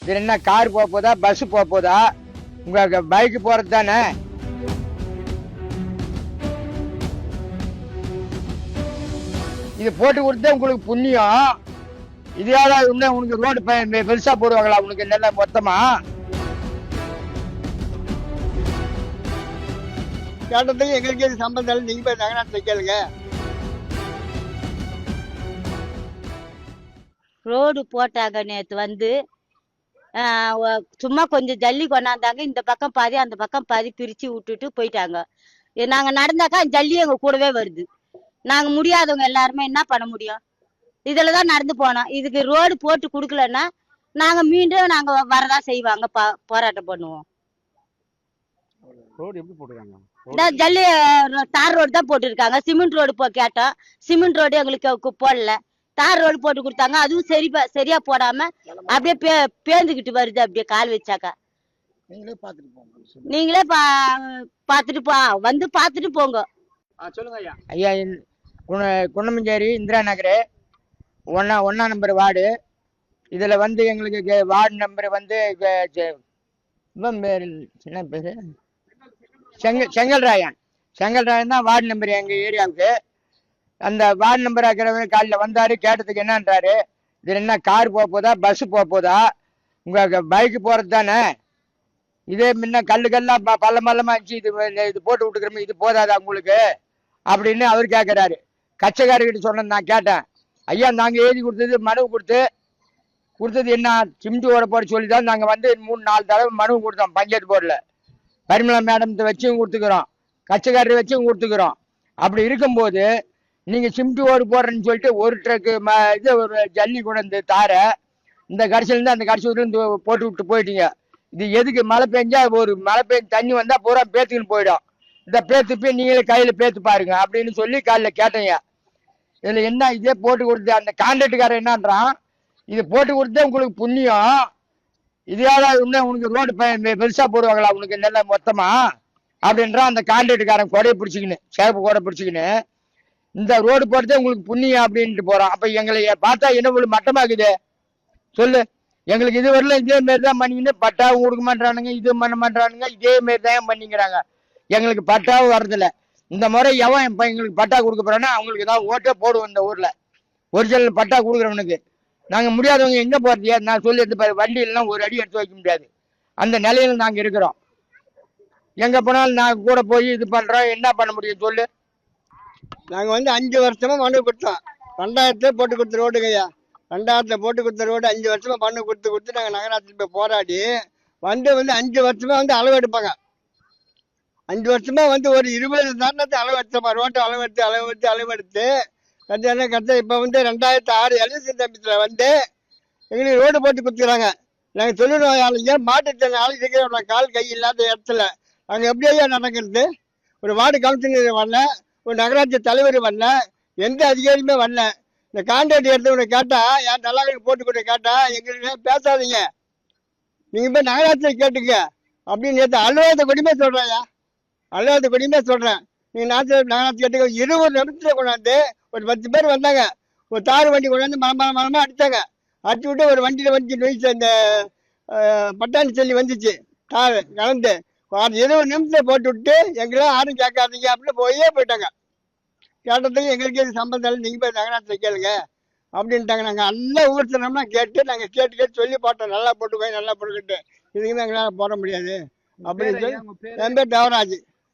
இது என்ன கார் போதா பஸ் போதா? உங்க பைக் போறது தானே. இது போட்டு கொடுத்தா உங்களுக்கு புண்ணியம். இதையாவது இன்னும் உனக்கு ரோடு பெருசா போடுவாங்களா உனக்கு நல்லா மொத்தமா? கேட்டதுக்கு எங்களுக்கு சம்பந்தம் நீங்க போய் நகராட்சி கேளுங்க. ரோடு போட்டாங்க நேற்று சும்மா கொஞ்சம் ஜல்லி கொண்டாந்தாங்க. இந்த பக்கம் பாதி அந்த பக்கம் பாதி பிரிச்சு விட்டுட்டு போயிட்டாங்க. நாங்க நடந்தாக்கா ஜல்லி எங்க கூடவே வருது. நாங்க முடியாதவங்க எல்லாருமே என்ன பண்ண முடியும்? இதுலதான் நடந்து போனோம். இதுக்கு ரோடு போட்டு கொடுக்கலன்னா நாங்க மீண்டும் நாங்க வரதா செய்வாங்க, போராட்டம் பண்ணுவோம். ரோடு எப்படி போட்டுருக்காங்க? ஜல்லி தார் ரோடு தான் போட்டுருக்காங்க. சிமெண்ட் ரோடு கேட்டோம், சிமெண்ட் ரோடு எங்களுக்கு போடல. தார் ரோடு போட்டு கொடுத்தாங்க, அதுவும் சரியா போடாம அப்படியே பேந்துக்கிட்டு வருது. அப்படியே கால் வச்சாக்கா நீங்களே பாத்துட்டு வந்து பாத்துட்டு போங்க. சொல்லுங்க ஐயா. ஐயா, குன்னமஞ்சேரி இந்திரா நகர் 1ஆம் நம்பர் வார்டு. இதுல எங்களுக்கு வார்டு நம்பர் இவன் பேரு என்ன பேரு, செங்கல்ராயன் தான் வார்டு நம்பர் எங்க ஏரியாவுக்கு. அந்த வார்டு நம்பர் ஆக்கிறவர் காலையில் வந்தாரு. கேட்டதுக்கு என்னன்றாரு, இது என்ன கார் போதா பஸ் போதா? உங்க பைக் போறது தானே. இதே முன்ன கல்லா பள்ளமா இருந்துச்சு, இது போட்டு விட்டுக்கிறோம், இது போதாதா உங்களுக்கு அப்படின்னு அவர் கேட்கிறாரு. கச்சைக்காரர்கிட்ட சொன்னது நான் கேட்டேன். ஐயா, நாங்க எழுதி மனு கொடுத்தது என்ன, சிமெண்ட் ஓட போட சொல்லி தான் நாங்க 3-4 தடவை மனு கொடுத்தோம் பஞ்சாயத்து போர்டில். பரிமளா மேடத்தை வச்சும் கொடுத்துக்கிறோம், கச்சைக்காரர் வச்சும் கொடுத்துக்கிறோம். அப்படி இருக்கும்போது நீங்க சிமெண்ட் ஓடு போடுறேன்னு சொல்லிட்டு ஒரு ட்ரக்கு ஒரு ஜல்லி கொண்டு தார இந்த கடைசியிலேருந்து அந்த கடைசியிலேருந்து போட்டு விட்டு போயிட்டீங்க. இது எதுக்கு? மழை பெஞ்சா ஒரு மழை பெஞ்சு தண்ணி வந்தா பூரா பேத்துக்குன்னு போயிடும். இந்த பேத்து போய் நீங்களே கையில பேத்து பாருங்க அப்படின்னு சொல்லி காலைல கேட்டீங்க. இதுல என்ன, இதே போட்டு கொடுத்து அந்த கான்ட்ராக்டுக்காரன் என்னன்றான், இது போட்டு கொடுத்தா உங்களுக்கு புண்ணியம். இதையாவது இன்னும் உனக்கு ரோடு பெருசா போடுவாங்களா உனக்கு நல்லா மொத்தமா அப்படின்றான் அந்த கான்ட்ராக்டுக்காரன். கொடையை பிடிச்சிக்கின்னு, சேப்பு கொடை பிடிச்சிக்கின்னு, இந்த ரோடு போடுறதே உங்களுக்கு புண்ணியம் அப்படின்ட்டு போறோம். அப்ப எங்களை பார்த்தா என்ன உங்களுக்கு மட்டமாக்குது சொல்லு? எங்களுக்கு இது வரல இதே மாரி தான் பண்ணிக்கின்னு பட்டாவும் கொடுக்க மாட்டானுங்க, இது பண்ண மாட்டானுங்க, இதே மாரி தான் பண்ணிக்கிறாங்க. எங்களுக்கு பட்டாவும் வர்றதில்ல. இந்த முறை எவன் இப்ப எங்களுக்கு பட்டா கொடுக்க போறானோ அவங்களுக்கு ஏதாவது ஓட்டே போடுவோம். இந்த ஊர்ல ஒரிஜினல் பட்டா கொடுக்குறவனுக்கு நாங்க முடியாதவங்க எங்க போறது? நான் சொல்லி எடுத்து வண்டி எல்லாம் ஒரு அடி எடுத்து வைக்க முடியாது. அந்த நிலையில நாங்க இருக்கிறோம். எங்க போனாலும் நாங்க கூட போய் இது பண்றோம். என்ன பண்ண முடியும் சொல்லு? நாங்க 5 வருஷமா மனு கொடுத்தோம். 2000 போட்டு கொடுத்த ரோடுங்க ஐயா. 2000 போட்டு கொடுத்த ரோடு 5 வருஷமா மனு கொடுத்து நாங்க நகராட்சியில் போய் போராடி 5 வருஷமா அளவு எடுப்பாங்க. 5 வருஷமா ஒரு 20 தாண்டத்தை அளவு எடுத்தோம். ரோட்டை அளவெடுத்து கட்ட இப்ப 2006 எலெக்ஷன் சமயத்துல எங்களுக்கு ரோடு போட்டு கொடுத்துக்கிறாங்க. நாங்க தொழில்நோயாளிங்க, மாற்றுத்திறனாளி இருக்கிற கால் கை இல்லாத இடத்துல நாங்க எப்படி ஐயா நடக்கிறது? ஒரு வார்டு கவுன்சிலர் வரல, ஒரு நகராட்சி தலைவர் வரல, எந்த அதிகாரியுமே வரல. இந்த கான்ட்ராக்ட் எடுத்தவனை கேட்டா, என் நல்லா போட்டு கொடுத்த கேட்டா எங்களுக்கு பேசாதீங்க, நீங்க போய் நகராட்சியை கேட்டுங்க அப்படின்னு நேற்று அலுவலகத்தை கொடிமே சொல்றேன். அலுவலகத்தை கொடிமே சொல்றேன். நீங்க நகராட்சி கேட்டுக்க. 20 நிமிஷத்துல கொண்டாந்து ஒரு 10 பேர் வந்தாங்க. ஒரு தார் வண்டி கொண்டாந்து மரமா அடித்தாங்க. அடிச்சு விட்டு ஒரு வண்டியில நோய்ச்சி அந்த பட்டாணி செல்லி வந்துச்சு. தார் கலந்து 20 நிமிஷத்துல போட்டு விட்டு எங்களை யாரும் கேட்காதீங்க அப்படின்னு போயிட்டாங்க. கேட்டதுக்கு எங்களுக்கு சம்பந்தம் நீங்க போய் நகராட்சியில் கேளுங்க அப்படின்ட்டாங்க. நாங்கள் நல்லா ஊர்த்தனம்னா கேட்டு நாங்கள் கேட்டு சொல்லி போட்டோம். நல்லா போட்டுக்கோ, நல்லா போட்டுக்கிட்டு இதுக்குமே எங்களால் போட முடியாது அப்படின்னு சொல்லி. என் பேர் தேவராஜ்.